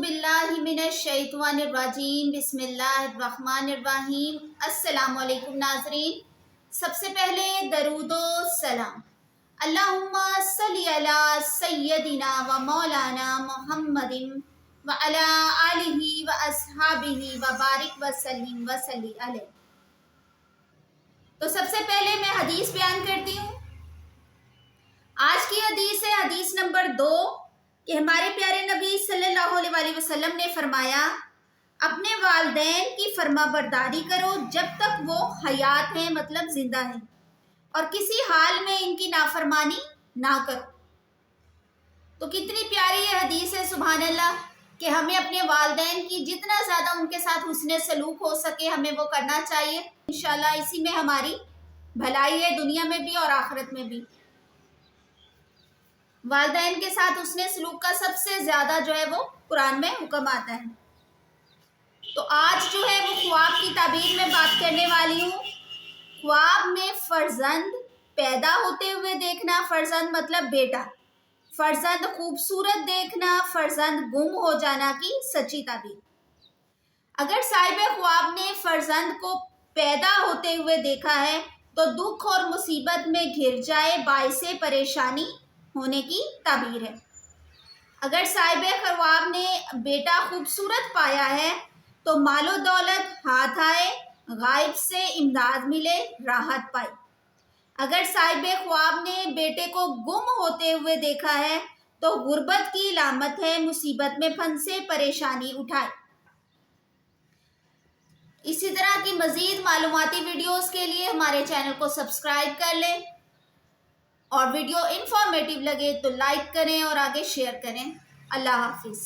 बिल्लाहि मिनश्शैतानिर्रजीम बिस्मिल्लाहिर्रहमानिर्रहीम। अस्सलामु अलैकुम नाज़रीन, सबसे पहले दरूदो सलाम। अल्लाहुम्मा सल्ली अला सय्यदिना व मौलाना मुहम्मदिन व अला आलिहि व अस्हाबिहि व बारिक व सल्लिम व सल्ली अलैहि। तो सबसे पहले मैं हदीस बयान करती हूँ। आज की हदीस है हदीस नंबर 2 कि हमारे प्यारे नबी सल्लल्लाहु अलैहि वसल्लम ने फरमाया, अपने वालिदैन की फरमाबरदारी करो जब तक वो हयात हैं, मतलब जिंदा हैं, और किसी हाल में इनकी नाफरमानी ना करो। तो कितनी प्यारी ये हदीस है, सुभान अल्लाह, कि हमें अपने वालिदैन की जितना ज़्यादा उनके साथ हुस्न सलूक हो सके हमें वो करना चाहिए। इंशाल्लाह इसी में हमारी भलाई है, दुनिया में भी और आखिरत में भी। वालिदैन के साथ उसने सलूक का सबसे ज्यादा जो है वो कुरान में हुक्म आता है। तो आज जो है वो ख्वाब की ताबीर में बात करने वाली हूँ। ख्वाब में फर्जंद पैदा होते हुए देखना, फर्जंद मतलब बेटा, फर्जंद खूबसूरत देखना, फर्जंद गुम हो जाना की सच्ची ताबीर। अगर साहिब ख्वाब ने फर्जंद को पैदा होते हुए देखा है तो दुख और मुसीबत में घिर जाए, बाइसे परेशानी होने की ताबीर है। अगर साहिब ख्वाब ने बेटा खूबसूरत पाया है तो मालो दौलत हाथ आए, गायब से इमदाद मिले, राहत पाए। अगर साहिब ख्वाब ने बेटे को गुम होते हुए देखा है तो गुर्बत की लामत है, मुसीबत में फंसे, परेशानी उठाए। इसी तरह की मजीद मालूमाती वीडियोस के लिए हमारे चैनल को सब्सक्राइब कर लें और वीडियो इंफॉर्मेटिव लगे तो लाइक करें और आगे शेयर करें। अल्लाह हाफिज़।